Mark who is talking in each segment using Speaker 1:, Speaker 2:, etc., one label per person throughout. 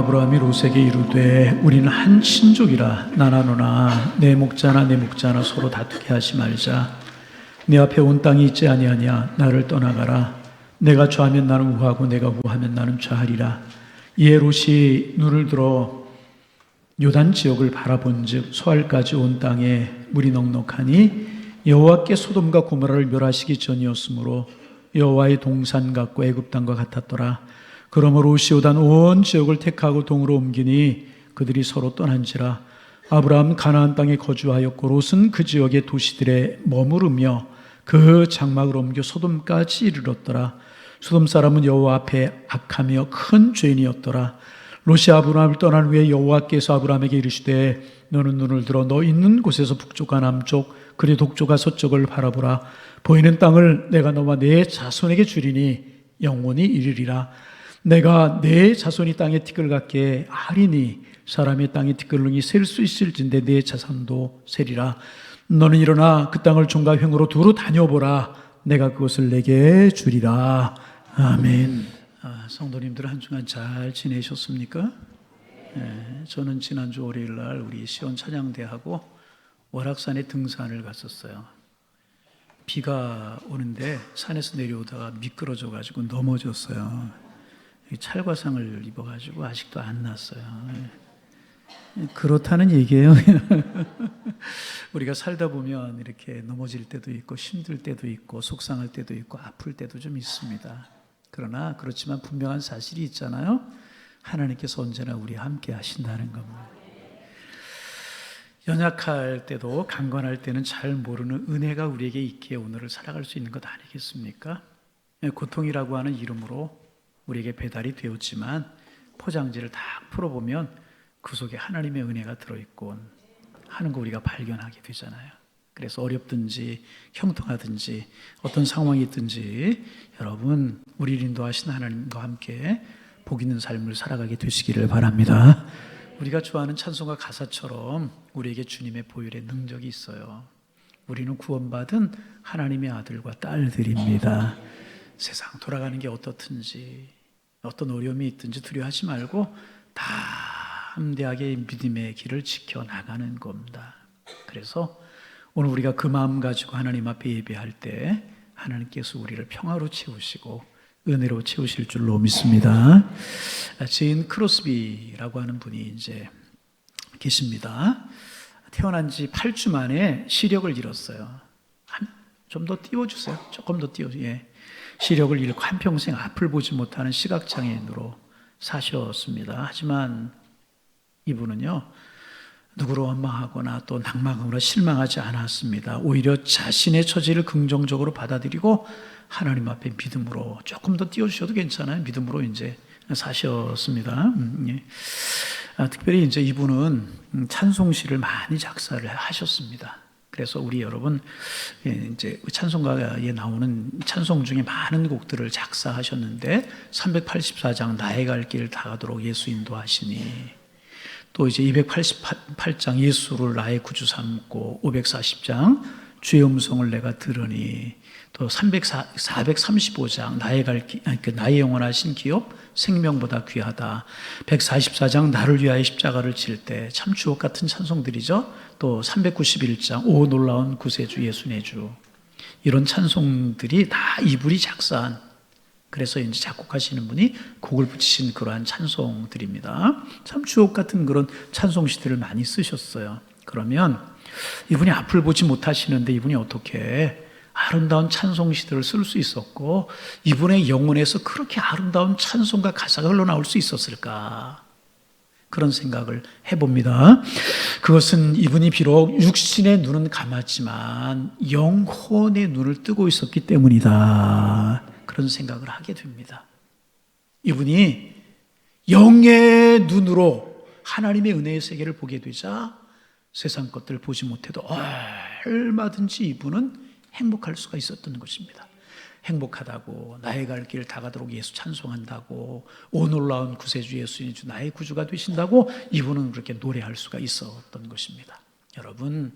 Speaker 1: 아브라함이 롯에게 이르되 우리는 한 친족이라 나나노나 내 목자나 내 묵자나 서로 다투게 하지 말자. 내 앞에 온 땅이 있지 아니하냐. 나를 떠나가라. 내가 좌하면 나는 우하고 내가 우하면 나는 좌하리라. 이에 롯이 눈을 들어 요단 지역을 바라본즉 소알까지 온 땅에 물이 넉넉하니 여호와께 소돔과 고모라를 멸하시기 전이었으므로 여호와의 동산 같고 애굽 땅과 같았더라. 그러므로 롯이 요단 온 지역을 택하고 동으로 옮기니 그들이 서로 떠난지라. 아브라함 가나안 땅에 거주하였고 롯은 그 지역의 도시들에 머무르며 그 장막을 옮겨 소돔까지 이르렀더라. 소돔 사람은 여호와 앞에 악하며 큰 죄인이었더라. 롯이 아브라함을 떠난 후에 여호와께서 아브라함에게 이르시되 너는 눈을 들어 너 있는 곳에서 북쪽과 남쪽 그리 동쪽과 서쪽을 바라보라. 보이는 땅을 내가 너와 내 자손에게 주리니 영원히 이르리라. 내가 내 자손이 땅에 티끌 같게 하리니 사람의 땅에 티끌능이 셀 수 있을진데 내 자손도 세리라. 너는 일어나 그 땅을 종과 횡으로 두루 다녀보라. 내가 그것을 내게 주리라. 아멘. 성도님들 한 주간 잘 지내셨습니까? 저는 지난주 월요일날 우리 시온 찬양대하고 월악산에 등산을 갔었어요. 비가 오는데 산에서 내려오다가 미끄러져가지고 넘어졌어요. 찰과상을 입어가지고 아직도 안 났어요. 그렇다는 얘기예요. 우리가 살다 보면 이렇게 넘어질 때도 있고 힘들 때도 있고 속상할 때도 있고 아플 때도 좀 있습니다. 그러나 그렇지만 분명한 사실이 있잖아요. 하나님께서 언제나 우리와 함께 하신다는 겁니다. 연약할 때도 강건할 때는 잘 모르는 은혜가 우리에게 있기에 오늘을 살아갈 수 있는 것 아니겠습니까? 고통이라고 하는 이름으로 우리에게 배달이 되었지만 포장지를 딱 풀어보면 그 속에 하나님의 은혜가 들어있곤 하는 거 우리가 발견하게 되잖아요. 그래서 어렵든지 형통하든지 어떤 상황이 있든지 여러분 우리를 인도하신 하나님과 함께 복 있는 삶을 살아가게 되시기를 바랍니다. 우리가 좋아하는 찬송가 가사처럼 우리에게 주님의 보혈의 능력이 있어요. 우리는 구원받은 하나님의 아들과 딸들입니다. 세상 돌아가는 게 어떻든지 어떤 어려움이 있든지 두려워하지 말고 담대하게 믿음의 길을 지켜나가는 겁니다. 그래서 오늘 우리가 그 마음 가지고 하나님 앞에 예배할 때 하나님께서 우리를 평화로 채우시고 은혜로 채우실 줄로 믿습니다. 제인 크로스비라고 하는 분이 이제 계십니다. 태어난 지 8주 만에 시력을 잃었어요. 좀 더 띄워주세요. 조금 더 띄워주세요. 예. 시력을 잃고 한평생 앞을 보지 못하는 시각장애인으로 사셨습니다. 하지만 이분은요, 누구를 원망하거나 또 낭망하거나 실망하지 않았습니다. 오히려 자신의 처지를 긍정적으로 받아들이고 하나님 앞에 믿음으로 조금 더 띄워주셔도 괜찮아요. 믿음으로 이제 사셨습니다. 예. 특별히 이제 이분은 찬송시를 많이 작사를 하셨습니다. 그래서 우리 여러분 이제 찬송가에 나오는 찬송 중에 많은 곡들을 작사하셨는데 384장 나의 갈 길 다가도록 예수 인도하시니 또 이제 288장 예수를 나의 구주 삼고 540장 주의 음성을 내가 들으니 또 435장 나의 영원하신 기업 생명보다 귀하다. 144장 나를 위하여 십자가를 질 때 참 주옥 같은 찬송들이죠. 또 391장 오 놀라운 구세주 예수 내 주. 이런 찬송들이 다 이분이 작사한, 그래서 이제 작곡하시는 분이 곡을 붙이신 그러한 찬송들입니다. 참 주옥 같은 그런 찬송시들을 많이 쓰셨어요. 그러면 이분이 앞을 보지 못하시는데 이분이 어떻게 아름다운 찬송시들을 쓸 수 있었고 이분의 영혼에서 그렇게 아름다운 찬송과 가사가 흘러나올 수 있었을까? 그런 생각을 해봅니다. 그것은 이분이 비록 육신의 눈은 감았지만 영혼의 눈을 뜨고 있었기 때문이다. 그런 생각을 하게 됩니다. 이분이 영의 눈으로 하나님의 은혜의 세계를 보게 되자 세상 것들을 보지 못해도 얼마든지 이분은 행복할 수가 있었던 것입니다. 행복하다고, 나의 갈 길 다가도록 예수 찬송한다고, 오 놀라운 구세주 예수님 주 나의 구주가 되신다고 이분은 그렇게 노래할 수가 있었던 것입니다. 여러분,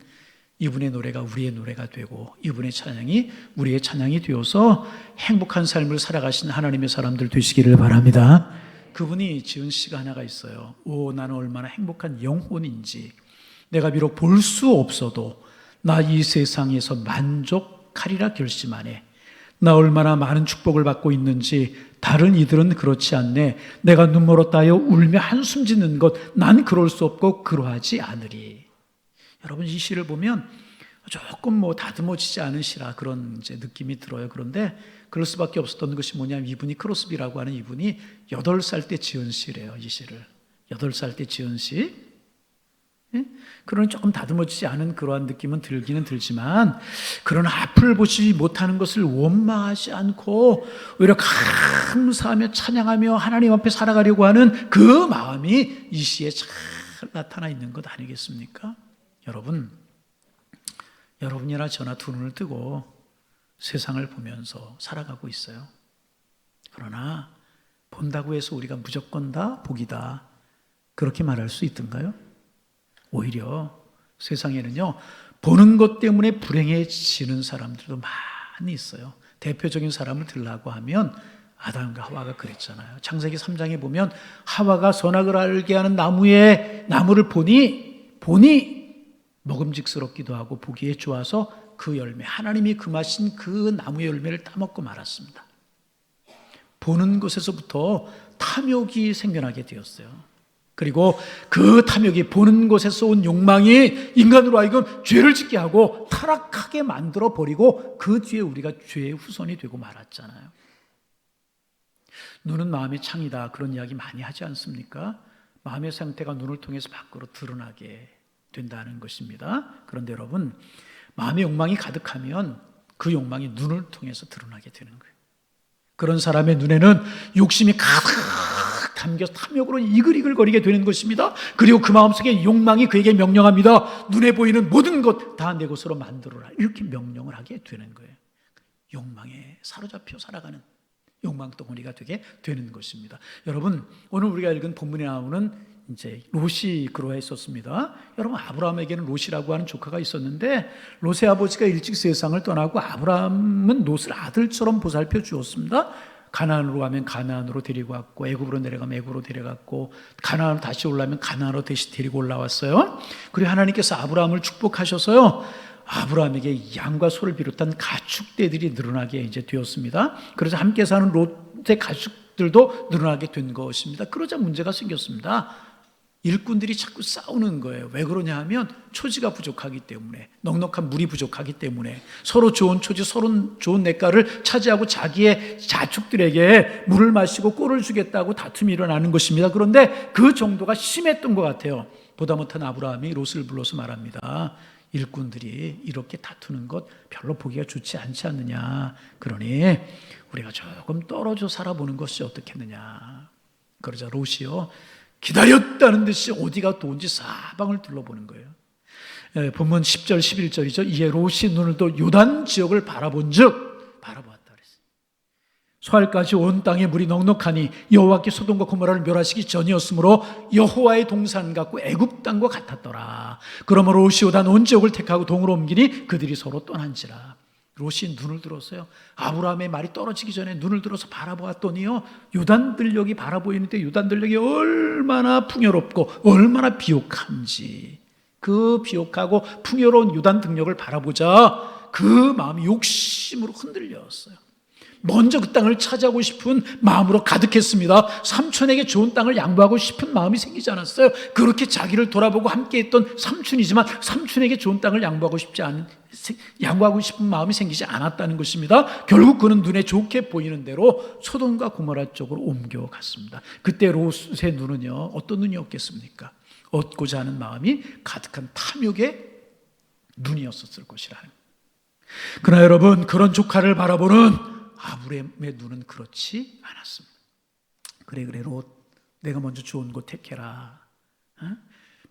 Speaker 1: 이분의 노래가 우리의 노래가 되고 이분의 찬양이 우리의 찬양이 되어서 행복한 삶을 살아가신 하나님의 사람들 되시기를 바랍니다. 그분이 지은 시가 하나가 있어요. 오, 나는 얼마나 행복한 영혼인지. 내가 비록 볼 수 없어도 나 이 세상에서 만족하리라 결심하네. 나 얼마나 많은 축복을 받고 있는지 다른 이들은 그렇지 않네. 내가 눈물로 따여 울며 한숨 짓는 것, 난 그럴 수 없고 그러하지 않으리. 여러분, 이 시를 보면 조금 다듬어지지 않은 시라 그런 이제 느낌이 들어요. 그런데 그럴 수밖에 없었던 것이 뭐냐면, 이분이 크로스비라고 하는 이분이 8살 때 지은 시래요. 이 시를 8살 때 지은 시. 그러니 조금 다듬어지지 않은 그러한 느낌은 들기는 들지만, 그러나 앞을 보지 못하는 것을 원망하지 않고 오히려 감사하며 찬양하며 하나님 앞에 살아가려고 하는 그 마음이 이 시에 잘 나타나 있는 것 아니겠습니까? 여러분이나 저나 두 눈을 뜨고 세상을 보면서 살아가고 있어요. 그러나 본다고 해서 우리가 무조건 다 복이다, 그렇게 말할 수 있던가요? 오히려 세상에는요, 보는 것 때문에 불행해지는 사람들도 많이 있어요. 대표적인 사람을 들라고 하면 아담과 하와가 그랬잖아요. 창세기 3장에 보면 하와가 선악을 알게 하는 나무를 보니 먹음직스럽기도 하고 보기에 좋아서 그 열매, 하나님이 금하신 그 나무의 열매를 따먹고 말았습니다. 보는 것에서부터 탐욕이 생겨나게 되었어요. 그리고 그 탐욕이, 보는 곳에서 온 욕망이 인간으로 하여금 죄를 짓게 하고 타락하게 만들어 버리고 그 뒤에 우리가 죄의 후손이 되고 말았잖아요. 눈은 마음의 창이다, 그런 이야기 많이 하지 않습니까? 마음의 상태가 눈을 통해서 밖으로 드러나게 된다는 것입니다. 그런데 여러분, 마음의 욕망이 가득하면 그 욕망이 눈을 통해서 드러나게 되는 거예요. 그런 사람의 눈에는 욕심이 가득 담겨서 탐욕으로 이글이글거리게 되는 것입니다. 그리고 그 마음속에 욕망이 그에게 명령합니다. 눈에 보이는 모든 것 다 내 것으로 만들어라, 이렇게 명령을 하게 되는 거예요. 욕망에 사로잡혀 살아가는 욕망 덩어리가 되게 되는 것입니다. 여러분, 오늘 우리가 읽은 본문에 나오는 이제 롯이 그러했었습니다. 여러분, 아브라함에게는 롯이라고 하는 조카가 있었는데, 롯의 아버지가 일찍 세상을 떠나고 아브라함은 롯을 아들처럼 보살펴 주었습니다. 가나안으로 가면 가나안으로 데리고 왔고, 애굽으로 내려가면 애굽으로 데려갔고, 가나안으로 다시 올라오면 가나안으로 다시 데리고 올라왔어요. 그리고 하나님께서 아브라함을 축복하셔서요, 아브라함에게 양과 소를 비롯한 가축대들이 늘어나게 이제 되었습니다. 그래서 함께 사는 롯의 가축들도 늘어나게 된 것입니다. 그러자 문제가 생겼습니다. 일꾼들이 자꾸 싸우는 거예요. 왜 그러냐 하면 초지가 부족하기 때문에, 넉넉한 물이 부족하기 때문에, 서로 좋은 초지, 서로 좋은 냇가를 차지하고 자기의 자축들에게 물을 마시고 꼴을 주겠다고 다툼이 일어나는 것입니다. 그런데 그 정도가 심했던 것 같아요. 보다 못한 아브라함이 롯을 불러서 말합니다. 일꾼들이 이렇게 다투는 것 별로 보기가 좋지 않지 않느냐. 그러니 우리가 조금 떨어져 살아보는 것이 어떻겠느냐. 그러자 롯이요, 기다렸다는 듯이 어디가 도운지 사방을 둘러보는 거예요. 본문 10절 11절이죠. 이에 롯이 눈을 또 요단 지역을 바라본즉, 바라보았다 그랬어요. 소알까지 온 땅에 물이 넉넉하니 여호와께 소돔과 고모라를 멸하시기 전이었으므로 여호와의 동산 같고 애굽 땅과 같았더라. 그러므로 롯이 요단 온 지역을 택하고 동으로 옮기니 그들이 서로 떠난지라. 롯이 눈을 들었어요. 아브라함의 말이 떨어지기 전에 눈을 들어서 바라보았더니요, 요단들녘이 바라보이는데 요단들녘이 얼마나 풍요롭고 얼마나 비옥한지, 그 비옥하고 풍요로운 요단들녘을 바라보자 그 마음이 욕심으로 흔들렸어요. 먼저 그 땅을 차지하고 싶은 마음으로 가득했습니다. 삼촌에게 좋은 땅을 양보하고 싶은 마음이 생기지 않았어요. 그렇게 자기를 돌아보고 함께했던 삼촌이지만 삼촌에게 좋은 땅을 양보하고 싶은 마음이 생기지 않았다는 것입니다. 결국 그는 눈에 좋게 보이는 대로 소돔과 고모라 쪽으로 옮겨갔습니다. 그때 롯의 눈은요, 어떤 눈이었겠습니까? 얻고자 하는 마음이 가득한 탐욕의 눈이었을 것이라는. 그러나 여러분, 그런 조카를 바라보는 아브라함의 눈은 그렇지 않았습니다. 그래 롯, 내가 먼저 좋은 곳 택해라.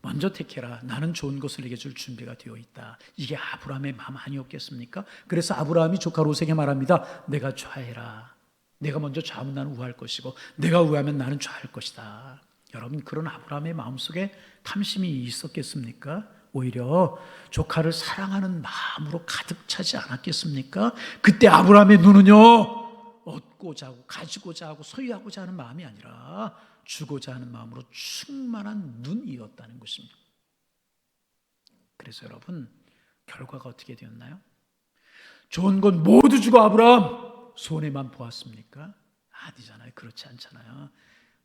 Speaker 1: 먼저 택해라. 나는 좋은 것을 내게 줄 준비가 되어 있다. 이게 아브라함의 마음 아니었겠습니까? 그래서 아브라함이 조카 롯에게 말합니다. 내가 좌해라. 내가 먼저 좌하면 나는 우할 것이고 내가 우하면 나는 좌할 것이다. 여러분, 그런 아브라함의 마음속에 탐심이 있었겠습니까? 오히려 조카를 사랑하는 마음으로 가득 차지 않았겠습니까? 그때 아브라함의 눈은요, 얻고자 하고 가지고자 하고 소유하고자 하는 마음이 아니라 주고자 하는 마음으로 충만한 눈이었다는 것입니다. 그래서 여러분, 결과가 어떻게 되었나요? 좋은 건 모두 주고 아브라함 손해만 보았습니까? 아니잖아요. 그렇지 않잖아요.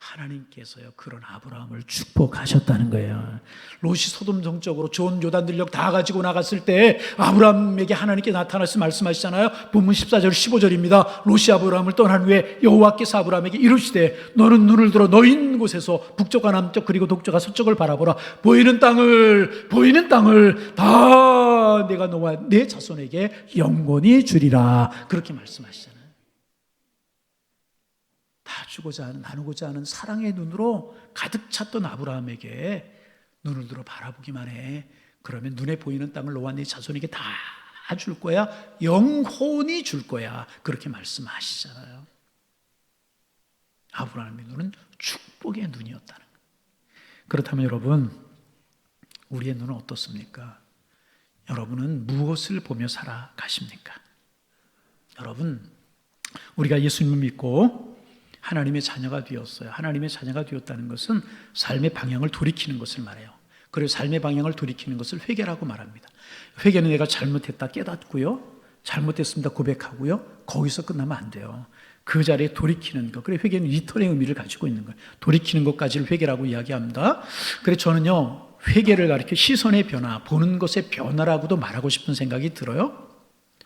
Speaker 1: 하나님께서요 그런 아브라함을 축복하셨다는 거예요. 롯이 소돔 성적으로 좋은 요단 들녘 다 가지고 나갔을 때 아브라함에게 하나님께 나타나서 말씀하시잖아요. 본문 14절 15절입니다. 롯이 아브라함을 떠난 후에 여호와께서 아브라함에게 이르시되 너는 눈을 들어 너 있는 곳에서 북쪽과 남쪽 그리고 동쪽과 서쪽을 바라보라. 보이는 땅을 다 내가 너와 내 자손에게 영원히 주리라. 그렇게 말씀하시잖아요. 다 주고자 하는, 나누고자 하는 사랑의 눈으로 가득 찼던 아브라함에게 눈을 들어 바라보기만 해. 그러면 눈에 보이는 땅을 너와 네 자손에게 다 줄 거야. 영원히 줄 거야. 그렇게 말씀하시잖아요. 아브라함의 눈은 축복의 눈이었다는 거예요. 그렇다면 여러분, 우리의 눈은 어떻습니까? 여러분은 무엇을 보며 살아가십니까? 여러분, 우리가 예수님을 믿고 하나님의 자녀가 되었어요. 하나님의 자녀가 되었다는 것은 삶의 방향을 돌이키는 것을 말해요. 그리고 삶의 방향을 돌이키는 것을 회개라고 말합니다. 회개는 내가 잘못했다 깨닫고요, 잘못했습니다 고백하고요, 거기서 끝나면 안 돼요. 그 자리에 돌이키는 것. 그래서 회개는 리턴의 의미를 가지고 있는 거예요. 돌이키는 것까지를 회개라고 이야기합니다. 그래서 저는요, 회개를 가리켜 시선의 변화, 보는 것의 변화라고도 말하고 싶은 생각이 들어요.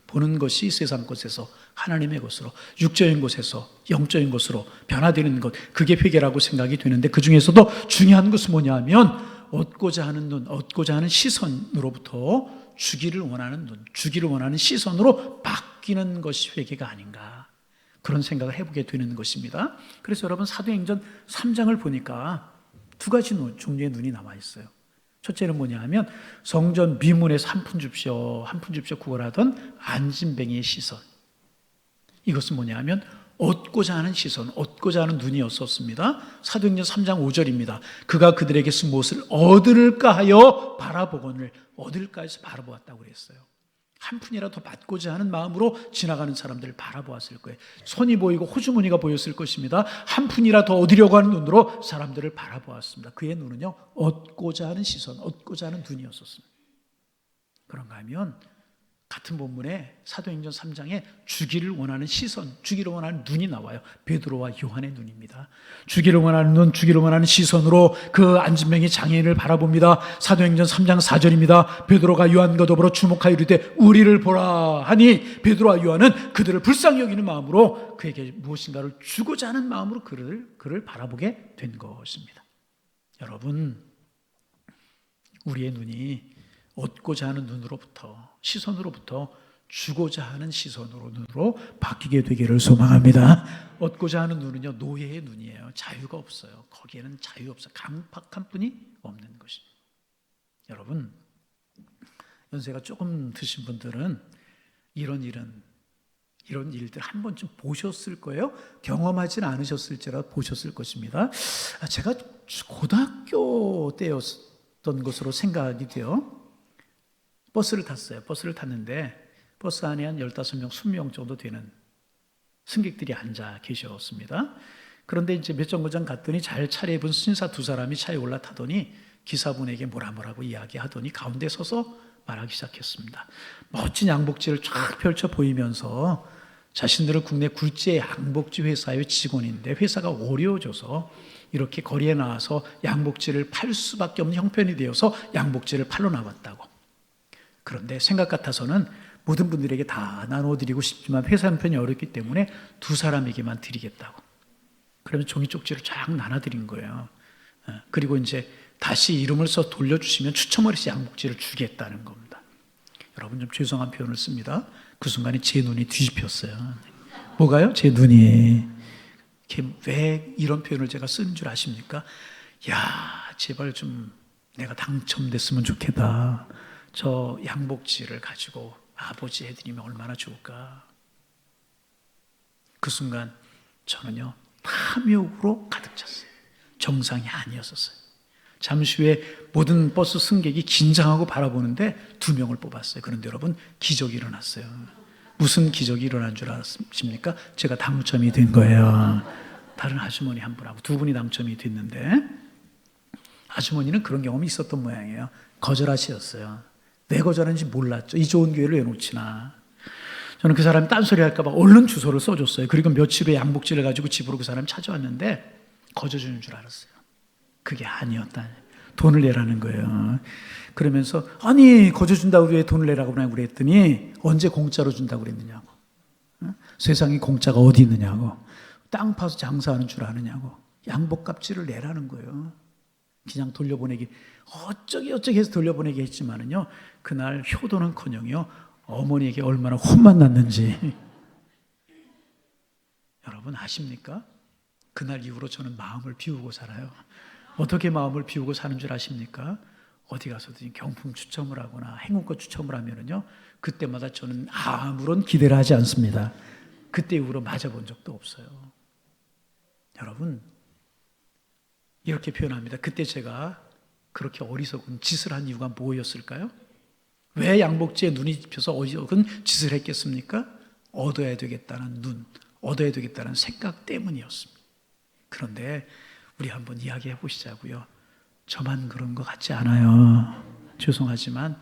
Speaker 1: 보는 것이 세상 것에서 하나님의 것으로, 육적인 것에서 영적인 것으로 변화되는 것, 그게 회개라고 생각이 되는데, 그 중에서도 중요한 것은 뭐냐 하면 얻고자 하는 눈, 얻고자 하는 시선으로부터 주기를 원하는 눈, 주기를 원하는 시선으로 바뀌는 것이 회개가 아닌가, 그런 생각을 해보게 되는 것입니다. 그래서 여러분, 사도행전 3장을 보니까 두 가지 종류의 눈이 남아 있어요. 첫째는 뭐냐 하면 성전 미문에서 한 푼 줍시오 구걸하던 안진뱅이의 시선. 이것은 뭐냐 하면 얻고자 하는 시선, 얻고자 하는 눈이었었습니다. 사도행전 3장 5절입니다. 그가 그들에게서 무엇을 얻을까 하여 바라보거늘, 얻을까 해서 바라보았다고 그랬어요. 한 푼이라도 받고자 하는 마음으로 지나가는 사람들을 바라보았을 거예요. 손이 보이고 호주머니가 보였을 것입니다. 한 푼이라도 얻으려고 하는 눈으로 사람들을 바라보았습니다. 그의 눈은요, 얻고자 하는 시선, 얻고자 하는 눈이었었습니다. 그런가 하면 같은 본문에 사도행전 3장에 주기를 원하는 시선, 주기를 원하는 눈이 나와요. 베드로와 요한의 눈입니다. 주기를 원하는 눈, 주기를 원하는 시선으로 그 안진뱅이 장애인을 바라봅니다. 사도행전 3장 4절입니다. 베드로가 요한과 더불어 주목하여 이르되 우리를 보라 하니 베드로와 요한은 그들을 불쌍히 여기는 마음으로 그에게 무엇인가를 주고자 하는 마음으로 그를 바라보게 된 것입니다. 여러분, 우리의 눈이 얻고자 하는 눈으로부터, 시선으로부터 주고자 하는 시선으로, 눈으로 바뀌게 되기를 소망합니다. 얻고자 하는 눈은요, 노예의 눈이에요. 자유가 없어요. 거기에는 자유 없어요. 강팍한 뿐이 없는 것입니다. 여러분, 연세가 조금 드신 분들은 이런 일들 한 번쯤 보셨을 거예요. 경험하지는 않으셨을지라도 보셨을 것입니다. 제가 고등학교 때였던 것으로 생각이 돼요. 버스를 탔어요. 버스를 탔는데 버스 안에 한 15명, 20명 정도 되는 승객들이 앉아 계셨습니다. 그런데 이제 몇 정거장 갔더니 잘 차려입은 신사 두 사람이 차에 올라타더니 기사분에게 뭐라고 이야기하더니 가운데 서서 말하기 시작했습니다. 멋진 양복지를 쫙 펼쳐 보이면서 자신들은 국내 굴지의 양복지 회사의 직원인데 회사가 어려워져서 이렇게 거리에 나와서 양복지를 팔 수밖에 없는 형편이 되어서 양복지를 팔러 나왔다고. 그런데 생각 같아서는 모든 분들에게 다 나눠드리고 싶지만 회사 형편이 어렵기 때문에 두 사람에게만 드리겠다고. 그러면 종이 쪽지를 쫙 나눠드린 거예요. 그리고 이제 다시 이름을 써 돌려주시면 추첨을 해서 양복지를 주겠다는 겁니다. 여러분, 좀 죄송한 표현을 씁니다. 그 순간에 제 눈이 뒤집혔어요. 뭐가요? 제 눈이. 왜 이런 표현을 제가 쓰는 줄 아십니까? 야, 제발 좀 내가 당첨됐으면 좋겠다. 저 양복지를 가지고 아버지 해드리면 얼마나 좋을까. 그 순간 저는요, 탐욕으로 가득 찼어요. 정상이 아니었었어요. 잠시 후에 모든 버스 승객이 긴장하고 바라보는데 2명을 뽑았어요. 그런데 여러분, 기적이 일어났어요. 무슨 기적이 일어난 줄 아십니까? 제가 당첨이 된 거예요. 다른 아주머니 한 분하고 두 분이 당첨이 됐는데, 아주머니는 그런 경험이 있었던 모양이에요. 거절하시었어요. 왜 거절하는지 몰랐죠. 이 좋은 교회를 왜 놓치나. 저는 그 사람이 딴소리 할까봐 얼른 주소를 써줬어요. 그리고 며칠 후에 양복지를 가지고 집으로 그 사람이 찾아왔는데 거저주는 줄 알았어요. 그게 아니었다. 돈을 내라는 거예요. 그러면서 아니 거저준다고 왜 돈을 내라고 그랬더니 언제 공짜로 준다고 그랬느냐고. 세상에 공짜가 어디 있느냐고. 땅 파서 장사하는 줄 아느냐고. 양복값지를 내라는 거예요. 그냥 돌려보내기 어쩌기 해서 돌려보내기 했지만은요, 그날 효도는커녕요 어머니에게 얼마나 혼만 났는지 여러분 아십니까? 그날 이후로 저는 마음을 비우고 살아요. 어떻게 마음을 비우고 사는 줄 아십니까? 어디 가서든 경품 추첨을 하거나 행운권 추첨을 하면은요, 그때마다 저는 아무런 기대를 하지 않습니다. 그때 이후로 맞아본 적도 없어요. 여러분, 이렇게 표현합니다. 그때 제가 그렇게 어리석은 짓을 한 이유가 뭐였을까요? 왜 양복지에 눈이 펴서 어리석은 짓을 했겠습니까? 얻어야 되겠다는 눈, 얻어야 되겠다는 생각 때문이었습니다. 그런데 우리 한번 이야기해 보시자고요. 저만 그런 것 같지 않아요. 죄송하지만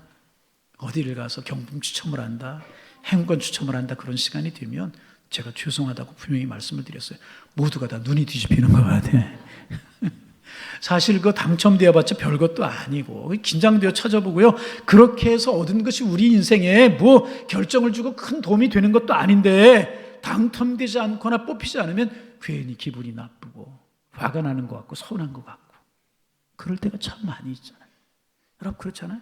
Speaker 1: 어디를 가서 경품 추첨을 한다, 행운권 추첨을 한다 그런 시간이 되면 제가 죄송하다고 분명히 말씀을 드렸어요. 모두가 다 눈이 뒤집히는 것 같아. 사실 그 당첨되어봤자 별것도 아니고 긴장되어 찾아보고요. 그렇게 해서 얻은 것이 우리 인생에 뭐 결정을 주고 큰 도움이 되는 것도 아닌데, 당첨되지 않거나 뽑히지 않으면 괜히 기분이 나쁘고 화가 나는 것 같고 서운한 것 같고 그럴 때가 참 많이 있잖아요. 여러분 그렇잖아요.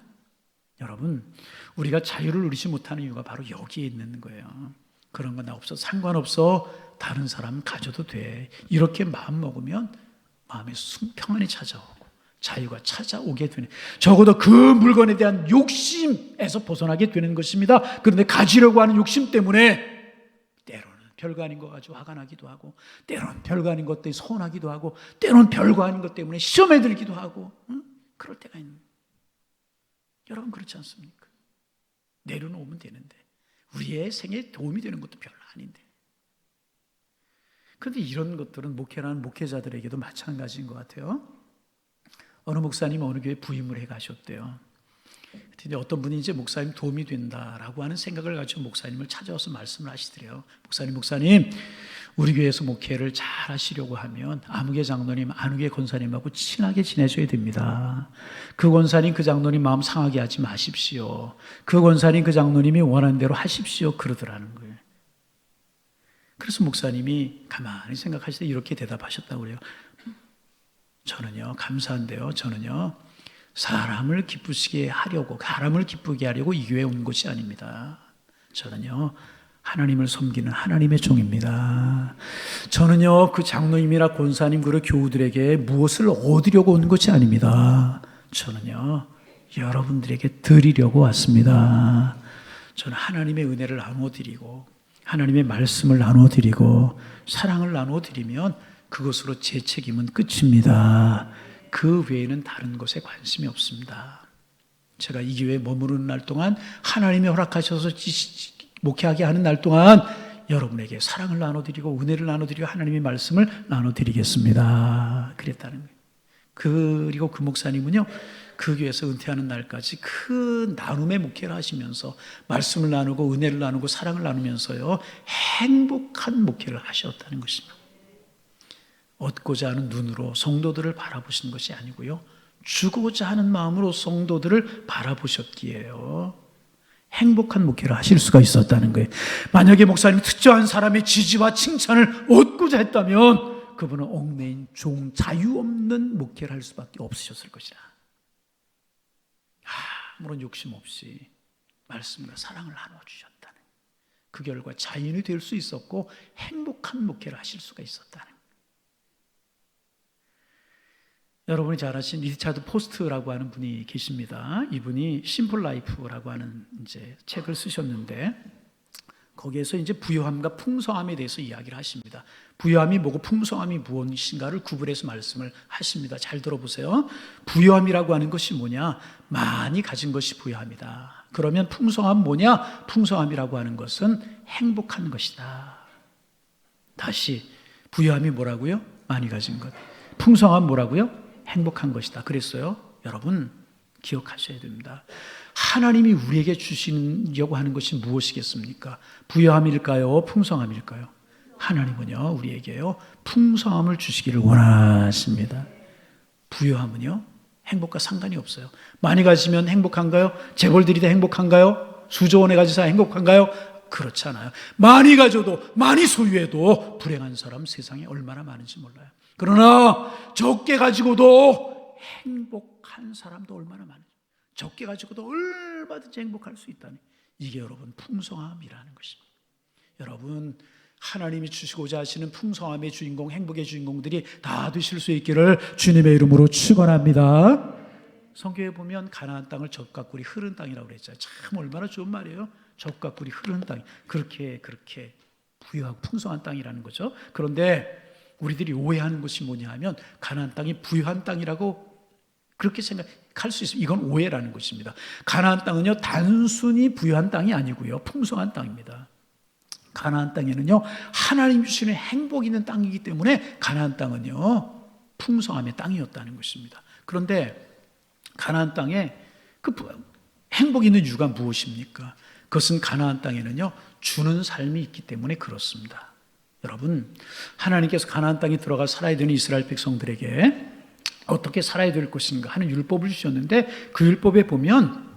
Speaker 1: 여러분, 우리가 자유를 누리지 못하는 이유가 바로 여기에 있는 거예요. 그런 건 나 없어, 상관없어, 다른 사람 가져도 돼, 이렇게 마음 먹으면 마음에 평안이 찾아오고 자유가 찾아오게 되는, 적어도 그 물건에 대한 욕심에서 벗어나게 되는 것입니다. 그런데 가지려고 하는 욕심 때문에 때로는 별거 아닌 거 가지고 화가 나기도 하고, 때로는 별거 아닌 것 때문에 서운하기도 하고, 때로는 별거 아닌 것 때문에 시험에 들기도 하고, 그럴 때가 있는 거예요. 여러분 그렇지 않습니까? 내려놓으면 되는데, 우리의 생에 도움이 되는 것도 별로 아닌데. 그런데 이런 것들은 목회라는 목회자들에게도 마찬가지인 것 같아요. 어느 목사님 어느 교회에 부임을 해 가셨대요. 근데 어떤 분이 이제 목사님 도움이 된다라고 하는 생각을 가지고 목사님을 찾아와서 말씀을 하시더래요. 목사님, 우리 교회에서 목회를 잘 하시려고 하면 아무개 장로님, 안우개 권사님하고 친하게 지내셔야 됩니다. 그 권사님, 그 장로님 마음 상하게 하지 마십시오. 그 권사님, 그 장로님이 원하는 대로 하십시오. 그러더라는 거예요. 그래서 목사님이 가만히 생각하실 때 이렇게 대답하셨다고 그래요. 저는요, 감사한데요, 저는요, 사람을 기쁘게 하려고 이 교회에 온 것이 아닙니다. 저는요, 하나님을 섬기는 하나님의 종입니다. 저는요, 그 장로님이나 권사님, 그리고 교우들에게 무엇을 얻으려고 온 것이 아닙니다. 저는요, 여러분들에게 드리려고 왔습니다. 저는 하나님의 은혜를 나눠드리고, 하나님의 말씀을 나눠드리고, 사랑을 나눠드리면 그것으로 제 책임은 끝입니다. 그 외에는 다른 것에 관심이 없습니다. 제가 이 교회에 머무르는 날 동안, 하나님이 허락하셔서 목회하게 하는 날 동안 여러분에게 사랑을 나눠드리고 은혜를 나눠드리고 하나님의 말씀을 나눠드리겠습니다. 그랬다는 거예요. 그리고 그 목사님은요, 그 교회에서 은퇴하는 날까지 그 나눔의 목회를 하시면서 말씀을 나누고 은혜를 나누고 사랑을 나누면서요, 행복한 목회를 하셨다는 것입니다. 얻고자 하는 눈으로 성도들을 바라보시는 것이 아니고요, 주고자 하는 마음으로 성도들을 바라보셨기에요, 행복한 목회를 하실 수가 있었다는 거예요. 만약에 목사님이 특정한 사람의 지지와 칭찬을 얻고자 했다면 그분은 얽매인 종, 자유 없는 목회를 할 수밖에 없으셨을 것이다. 아무런 욕심 없이 말씀과 사랑을 나눠주셨다는, 그 결과 자연이 될 수 있었고 행복한 목회를 하실 수가 있었다는 거예요. 여러분이 잘 아시는 리차드 포스트라고 하는 분이 계십니다. 이분이 심플 라이프라고 하는 이제 책을 쓰셨는데, 거기에서 이제 부유함과 풍성함에 대해서 이야기를 하십니다. 부유함이 뭐고 풍성함이 무엇인가를 구분해서 말씀을 하십니다. 잘 들어보세요. 부유함이라고 하는 것이 뭐냐? 많이 가진 것이 부유함이다. 그러면 풍성함 뭐냐? 풍성함이라고 하는 것은 행복한 것이다. 다시 부유함이 뭐라고요? 많이 가진 것. 풍성함 뭐라고요? 행복한 것이다. 그랬어요. 여러분 기억하셔야 됩니다. 하나님이 우리에게 주시려고 하는 것이 무엇이겠습니까? 부유함일까요? 풍성함일까요? 하나님은요 우리에게요 풍성함을 주시기를 원하십니다. 부유함은요 행복과 상관이 없어요. 많이 가지면 행복한가요? 재벌들이 다 행복한가요? 수조 원에 가지사 행복한가요? 그렇지 않아요. 많이 가져도 많이 소유해도 불행한 사람 세상에 얼마나 많은지 몰라요. 그러나 적게 가지고도 행복한 사람도 얼마나 많은지, 적게 가지고도 얼마든지 행복할 수 있다니, 이게 여러분 풍성함이라는 것입니다. 여러분 하나님이 주시고자 하시는 풍성함의 주인공, 행복의 주인공들이 다 되실 수 있기를 주님의 이름으로 축원합니다. 성경에 보면 가나안 땅을 젖과 꿀이 흐른 땅이라고 그랬잖아요. 참 얼마나 좋은 말이에요. 젖과 꿀이 흐르는 땅, 그렇게 부유하고 풍성한 땅이라는 거죠. 그런데 우리들이 오해하는 것이 뭐냐 하면 가나안 땅이 부유한 땅이라고 그렇게 생각할 수 있어요. 이건 오해라는 것입니다. 가나안 땅은요 단순히 부유한 땅이 아니고요 풍성한 땅입니다. 가나안 땅에는요 하나님 주시는 행복이 있는 땅이기 때문에 가나안 땅은요 풍성함의 땅이었다는 것입니다. 그런데 가나안 땅에 그 행복이 있는 이유가 무엇입니까? 그것은 가나안 땅에는요 주는 삶이 있기 때문에 그렇습니다. 여러분 하나님께서 가나안 땅에 들어가 살아야 되는 이스라엘 백성들에게 어떻게 살아야 될 것인가 하는 율법을 주셨는데 그 율법에 보면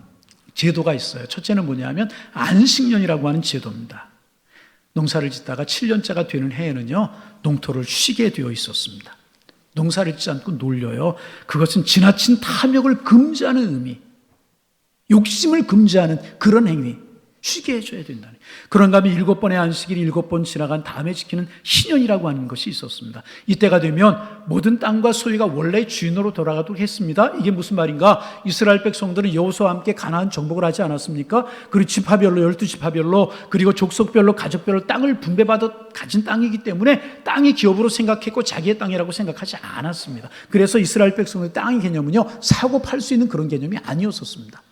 Speaker 1: 제도가 있어요. 첫째는 뭐냐면 안식년이라고 하는 제도입니다. 농사를 짓다가 7년째가 되는 해에는요 농토를 쉬게 되어 있었습니다. 농사를 짓지 않고 놀려요. 그것은 지나친 탐욕을 금지하는 의미, 욕심을 금지하는 그런 행위, 쉬게 해줘야 된다는. 그런가 하면 7번의 안식일이 7번 지나간 다음에 지키는 신년이라고 하는 것이 있었습니다. 이때가 되면 모든 땅과 소유가 원래 주인으로 돌아가도록 했습니다. 이게 무슨 말인가? 이스라엘 백성들은 여호수아와 함께 가나안 정복을 하지 않았습니까? 그리고 지파별로 12지파별로 그리고 족속별로 가족별로 땅을 분배받아 가진 땅이기 때문에 땅이 기업으로 생각했고 자기의 땅이라고 생각하지 않았습니다. 그래서 이스라엘 백성의 땅의 개념은요 사고 팔 수 있는 그런 개념이 아니었었습니다.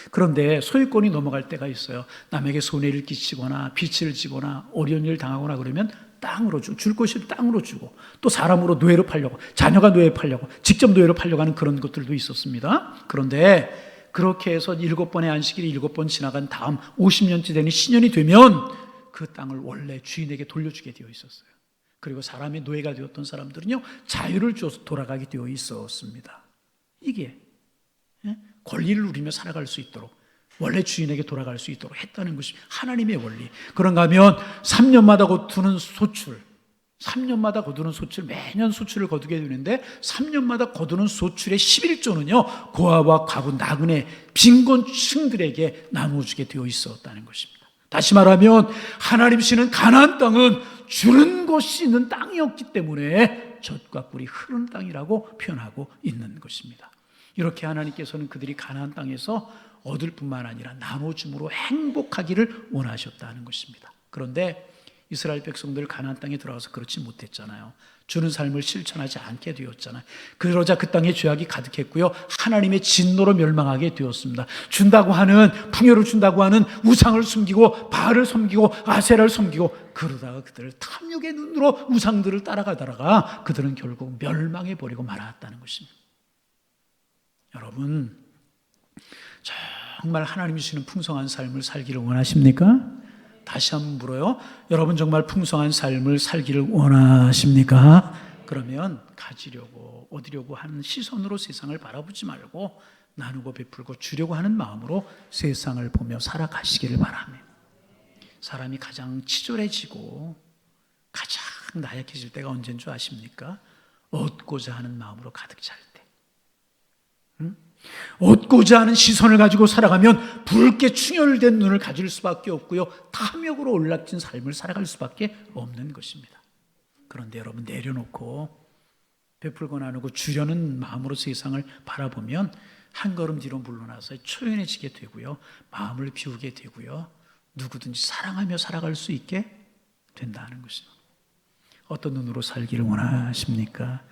Speaker 1: 그런데 소유권이 넘어갈 때가 있어요. 남에게 손해를 끼치거나 빚을 지거나 어려운 일을 당하거나 그러면 땅으로 줄 것이 땅으로 주고, 또 사람으로 노예로 팔려고, 자녀가 노예 팔려고, 직접 노예로 팔려고 하는 그런 것들도 있었습니다. 그런데 그렇게 해서 7번의 안식일이 7번 지나간 다음 50년째 되는 신년이 되면 그 땅을 원래 주인에게 돌려주게 되어 있었어요. 그리고 사람의 노예가 되었던 사람들은요 자유를 줘서 돌아가게 되어 있었습니다. 이게 권리를 누리며 살아갈 수 있도록, 원래 주인에게 돌아갈 수 있도록 했다는 것이 하나님의 원리. 그런가 하면 3년마다 거두는 소출, 3년마다 거두는 소출, 매년 소출을 거두게 되는데 3년마다 거두는 소출의 11조는요 고아와 과부 나그네 빈곤층들에게 나누어주게 되어 있었다는 것입니다. 다시 말하면 하나님 주시는 가나안 땅은 주는 것이 있는 땅이었기 때문에 젖과 꿀이 흐르는 땅이라고 표현하고 있는 것입니다. 이렇게 하나님께서는 그들이 가나안 땅에서 얻을 뿐만 아니라 나눠줌으로 행복하기를 원하셨다는 것입니다. 그런데 이스라엘 백성들 가나안 땅에 들어가서 그렇지 못했잖아요. 주는 삶을 실천하지 않게 되었잖아요. 그러자 그 땅에 죄악이 가득했고요 하나님의 진노로 멸망하게 되었습니다. 준다고 하는, 풍요를 준다고 하는 우상을 숨기고 바알을 섬기고 아세라를 섬기고, 그러다가 그들을 탐욕의 눈으로 우상들을 따라가다가 그들은 결국 멸망해버리고 말았다는 것입니다. 여러분 정말 하나님이 주시는 풍성한 삶을 살기를 원하십니까? 다시 한번 물어요. 여러분 정말 풍성한 삶을 살기를 원하십니까? 그러면 가지려고 얻으려고 하는 시선으로 세상을 바라보지 말고 나누고 베풀고 주려고 하는 마음으로 세상을 보며 살아가시기를 바랍니다. 사람이 가장 치졸해지고 가장 나약해질 때가 언제인 줄 아십니까? 얻고자 하는 마음으로 가득 찰 때. 얻고자 하는 시선을 가지고 살아가면 붉게 충혈된 눈을 가질 수밖에 없고요 탐욕으로 올라진 삶을 살아갈 수밖에 없는 것입니다. 그런데 여러분 내려놓고 베풀고 나누고 주려는 마음으로 세상을 바라보면 한 걸음 뒤로 물러나서 초연해지게 되고요 마음을 비우게 되고요 누구든지 사랑하며 살아갈 수 있게 된다는 것입니다. 어떤 눈으로 살기를 원하십니까?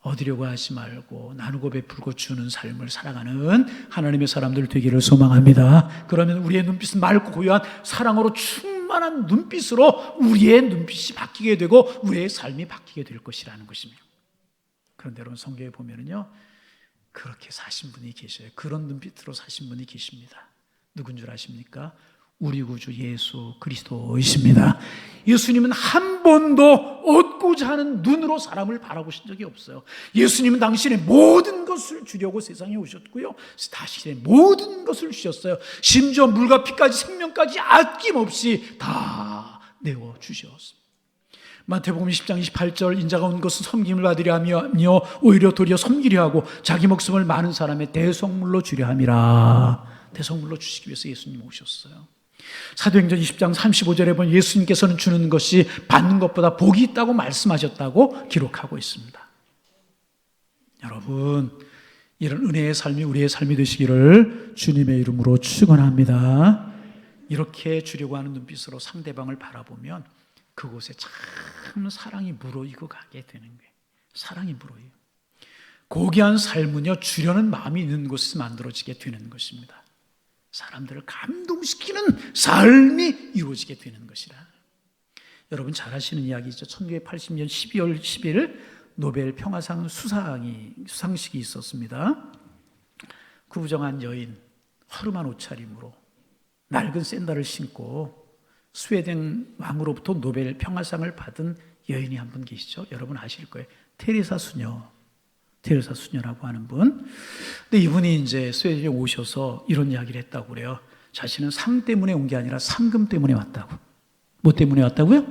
Speaker 1: 얻으려고 하지 말고 나누고 베풀고 주는 삶을 살아가는 하나님의 사람들 되기를 소망합니다. 그러면 우리의 눈빛은 맑고 고요한 사랑으로 충만한 눈빛으로 우리의 눈빛이 바뀌게 되고 우리의 삶이 바뀌게 될 것이라는 것입니다. 그런데 여러분 성경에 보면은요, 그렇게 사신 분이 계셔요. 그런 눈빛으로 사신 분이 계십니다. 누군 줄 아십니까? 우리 구주 예수 그리스도이십니다. 예수님은 한 번도 얻고자 하는 눈으로 사람을 바라보신 적이 없어요. 예수님은 당신의 모든 것을 주려고 세상에 오셨고요, 당신의 모든 것을 주셨어요. 심지어 물과 피까지 생명까지 아낌없이 다 내어주셨습니다. 마태복음 10장 28절, 인자가 온 것은 섬김을 받으려 하며 오히려 도리어 섬기려 하고 자기 목숨을 많은 사람의 대속물로 주려 함이라. 대속물로 주시기 위해서 예수님 오셨어요. 사도행전 20장 35절에 보면 예수님께서는 주는 것이 받는 것보다 복이 있다고 말씀하셨다고 기록하고 있습니다. 여러분, 이런 은혜의 삶이 우리의 삶이 되시기를 주님의 이름으로 축원합니다. 이렇게 주려고 하는 눈빛으로 상대방을 바라보면 그곳에 참 사랑이 무르익어 가게 되는 거예요. 사랑이 무르익어. 고귀한 삶은요, 주려는 마음이 있는 곳에서 만들어지게 되는 것입니다. 사람들을 감동시키는 삶이 이루어지게 되는 것이라. 여러분 잘 아시는 이야기죠. 1980년 12월 10일 노벨 평화상 수상식이 있었습니다. 구부정한 여인, 허름한 옷차림으로 낡은 샌들을 신고 스웨덴 왕으로부터 노벨 평화상을 받은 여인이 한 분 계시죠. 여러분 아실 거예요. 테레사 수녀라고 하는 분. 근데 이분이 이제 스웨덴에 오셔서 이런 이야기를 했다고 그래요. 자신은 상 때문에 온 게 아니라 상금 때문에 왔다고. 뭐 때문에 왔다고요?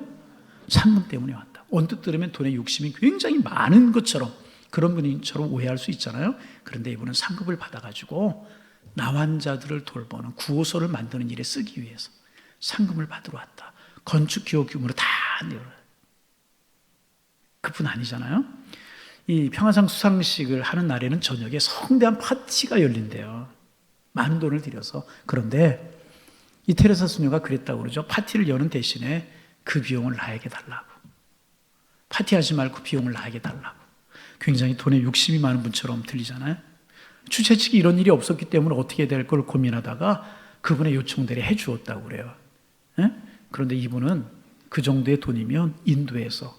Speaker 1: 상금 때문에 왔다고. 언뜻 들으면 돈에 욕심이 굉장히 많은 것처럼, 그런 분처럼 오해할 수 있잖아요. 그런데 이분은 상급을 받아가지고 나환자들을 돌보는 구호소를 만드는 일에 쓰기 위해서 상금을 받으러 왔다. 건축 기호 규모로 다 내려. 그뿐 아니잖아요. 이 평화상 수상식을 하는 날에는 저녁에 성대한 파티가 열린대요. 많은 돈을 들여서. 그런데 이 테레사 수녀가 그랬다고 그러죠. 파티를 여는 대신에 그 비용을 나에게 달라고. 파티하지 말고 비용을 나에게 달라고. 굉장히 돈에 욕심이 많은 분처럼 들리잖아요. 주최 측이 이런 일이 없었기 때문에 어떻게 될 걸 고민하다가 그분의 요청대로 해주었다고 그래요. 예? 그런데 이분은 그 정도의 돈이면 인도에서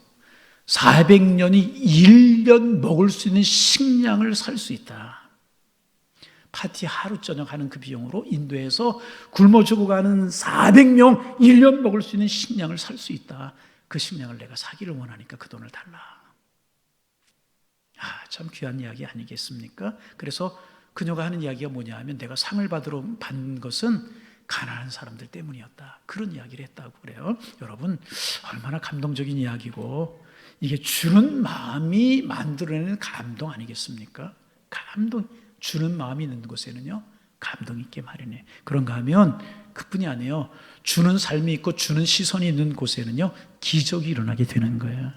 Speaker 1: 400년이 1년 먹을 수 있는 식량을 살 수 있다. 파티 하루 저녁 하는 그 비용으로 인도에서 굶어 죽어가는 400명 1년 먹을 수 있는 식량을 살 수 있다. 그 식량을 내가 사기를 원하니까 그 돈을 달라. 참 귀한 이야기 아니겠습니까? 그래서 그녀가 하는 이야기가 뭐냐 하면 내가 상을 받은 것은 가난한 사람들 때문이었다. 그런 이야기를 했다고 그래요. 여러분, 얼마나 감동적인 이야기고, 이게 주는 마음이 만들어내는 감동 아니겠습니까? 감동, 주는 마음이 있는 곳에는요, 감동이 있게 마련해. 그런가 하면 그뿐이 아니에요. 주는 삶이 있고 주는 시선이 있는 곳에는요, 기적이 일어나게 되는 거예요.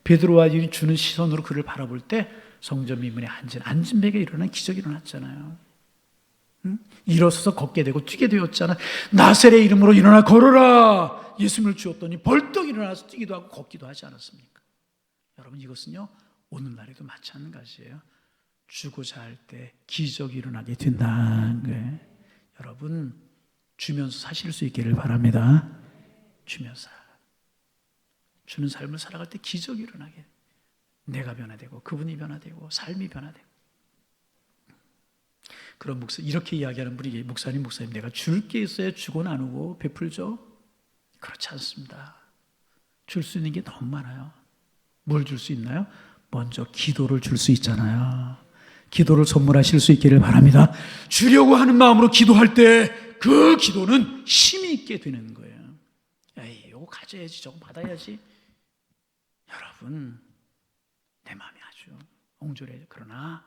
Speaker 1: 베드로와 요한이 주는 시선으로 그를 바라볼 때 성전 미문에 앉은 벽에 일어난 기적이 일어났잖아요. 응? 일어서서 걷게 되고 뛰게 되었잖아요. 나세렛의 이름으로 일어나 걸어라. 예수님을 주었더니 벌떡 일어나서 뛰기도 하고 걷기도 하지 않았습니까? 여러분, 이것은요, 오늘날에도 마찬가지예요. 주고자 할 때 기적이 일어나게 된다는 거예요. 여러분, 주면서 사실 수 있기를 바랍니다. 주면서 주는 삶을 살아갈 때 기적이 일어나게, 내가 변화되고 그분이 변화되고 삶이 변화되고. 그런 목사, 이렇게 이야기하는 분이 목사님 내가 줄 게 있어야 주고 나누고 베풀죠? 그렇지 않습니다. 줄 수 있는 게 너무 많아요. 뭘 줄 수 있나요? 먼저 기도를 줄 수 있잖아요. 기도를 선물하실 수 있기를 바랍니다. 주려고 하는 마음으로 기도할 때 그 기도는 힘이 있게 되는 거예요. 에이, 이거 가져야지, 저거 받아야지. 여러분, 내 마음이 아주 옹졸해요. 그러나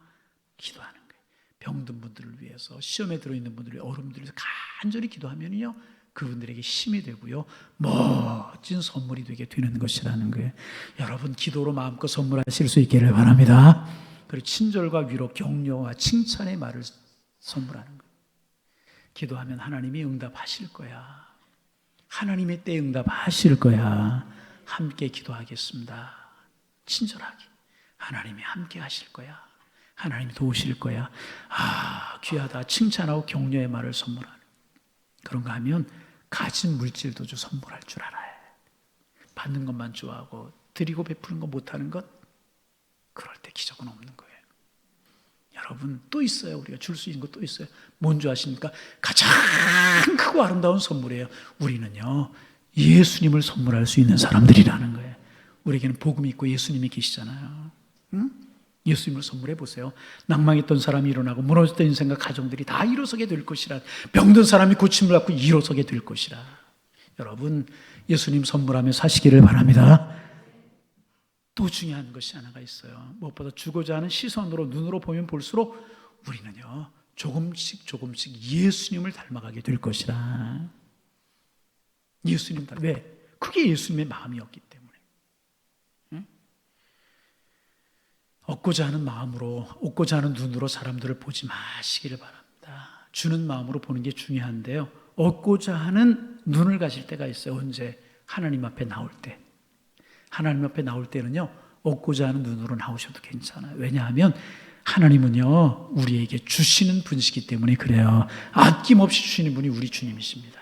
Speaker 1: 기도하는 거예요. 병든 분들을 위해서, 시험에 들어있는 분들을 위해, 어른들을 위해서 간절히 기도하면요, 그분들에게 힘이 되고요, 멋진 선물이 되게 되는 것이라는 거예요. 여러분, 기도로 마음껏 선물하실 수 있기를 바랍니다. 그리고 친절과 위로, 격려와 칭찬의 말을 선물하는 거예요. 기도하면 하나님이 응답하실 거야. 하나님의 때에 응답하실 거야. 함께 기도하겠습니다. 친절하게. 하나님이 함께 하실 거야. 하나님이 도우실 거야. 아, 귀하다. 칭찬하고 격려의 말을 선물하는. 그런가 하면 가진 물질도 좀 선물할 줄 알아요. 받는 것만 좋아하고 드리고 베푸는 거 못하는 것, 그럴 때 기적은 없는 거예요. 여러분, 또 있어요. 우리가 줄 수 있는 것 또 있어요. 뭔지 아십니까? 가장 크고 아름다운 선물이에요. 우리는요, 예수님을 선물할 수 있는 사람들이라는 거예요. 우리에게는 복음이 있고 예수님이 계시잖아요. 응? 예수님을 선물해 보세요. 낭망했던 사람이 일어나고 무너졌던 인생과 가정들이 다 일어서게 될 것이라. 병든 사람이 고침을 받고 일어서게 될 것이라. 여러분, 예수님 선물하며 사시기를 바랍니다. 또 중요한 것이 하나가 있어요. 무엇보다 주고자 하는 시선으로, 눈으로 보면 볼수록 우리는요, 조금씩 예수님을 닮아가게 될 것이라. 예수님 왜? 그게 예수님의 마음이었기 때문에. 응? 얻고자 하는 마음으로, 얻고자 하는 눈으로 사람들을 보지 마시기를 바랍니다. 주는 마음으로 보는 게 중요한데요, 얻고자 하는 눈을 가질 때가 있어요. 언제? 하나님 앞에 나올 때. 하나님 앞에 나올 때는요, 얻고자 하는 눈으로 나오셔도 괜찮아요. 왜냐하면 하나님은요, 우리에게 주시는 분이시기 때문에 그래요. 아낌없이 주시는 분이 우리 주님이십니다.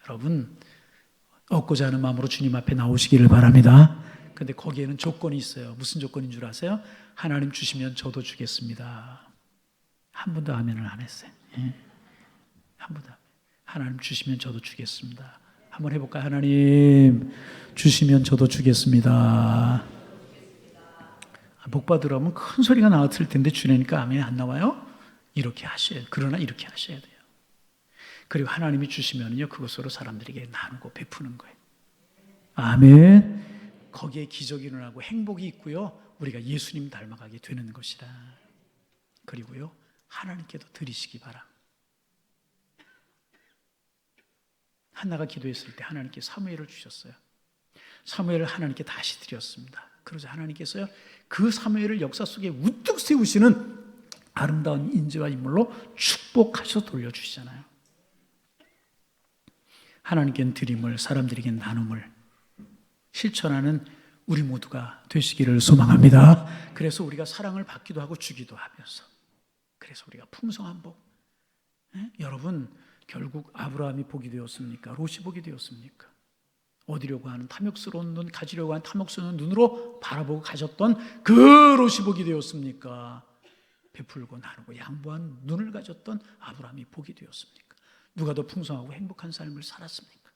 Speaker 1: 여러분, 얻고자 하는 마음으로 주님 앞에 나오시기를 바랍니다. 근데 거기에는 조건이 있어요. 무슨 조건인 줄 아세요? 하나님 주시면 저도 주겠습니다. 한 번도 아멘을 안 했어요. 한 번도. 하나님 주시면 저도 주겠습니다. 한번 해볼까요? 하나님 주시면 저도 주겠습니다. 복 받으라면 큰 소리가 나왔을 텐데 주내니까 아멘이 안 나와요? 이렇게 하셔야 돼요. 그러나 이렇게 하셔야 돼요. 그리고 하나님이 주시면요, 그것으로 사람들에게 나누고 베푸는 거예요. 아멘. 거기에 기적이 일어나고 행복이 있고요, 우리가 예수님 닮아가게 되는 것이라. 그리고요, 하나님께도 드리시기 바랍니다. 한나가 기도했을 때 하나님께 사무엘을 주셨어요. 사무엘을 하나님께 다시 드렸습니다. 그러자 하나님께서요, 그 사무엘을 역사 속에 우뚝 세우시는 아름다운 인재와 인물로 축복하셔서 돌려주시잖아요. 하나님께는 드림을, 사람들에게는 나눔을 실천하는 우리 모두가 되시기를 소망합니다. 그래서 우리가 사랑을 받기도 하고 주기도 하면서, 그래서 우리가 풍성한 복. 여러분, 결국 아브라함이 복이 되었습니까? 롯이 복이 되었습니까? 얻으려고 하는 탐욕스러운 눈, 가지려고 하는 탐욕스러운 눈으로 바라보고 가졌던 그 롯이 복이 되었습니까? 베풀고 나누고 양보한 눈을 가졌던 아브라함이 복이 되었습니까? 누가 더 풍성하고 행복한 삶을 살았습니까?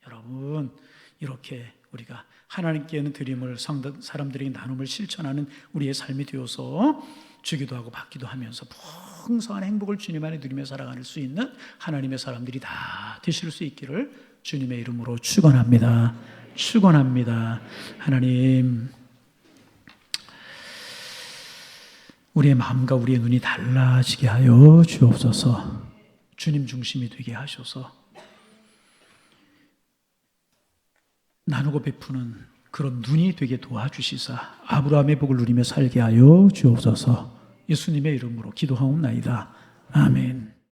Speaker 1: 여러분, 이렇게 우리가 하나님께는 드림을, 사람들에게 나눔을 실천하는 우리의 삶이 되어서 주기도 하고 받기도 하면서 풍성한 행복을 주님 안에 누리며 살아갈 수 있는 하나님의 사람들이 다 되실 수 있기를 주님의 이름으로 축원합니다. 축원합니다. 하나님, 우리의 마음과 우리의 눈이 달라지게 하여 주옵소서. 주님 중심이 되게 하셔서 나누고 베푸는 그런 눈이 되게 도와주시사 아브라함의 복을 누리며 살게 하여 주옵소서. 예수님의 이름으로 기도하옵나이다. 아멘.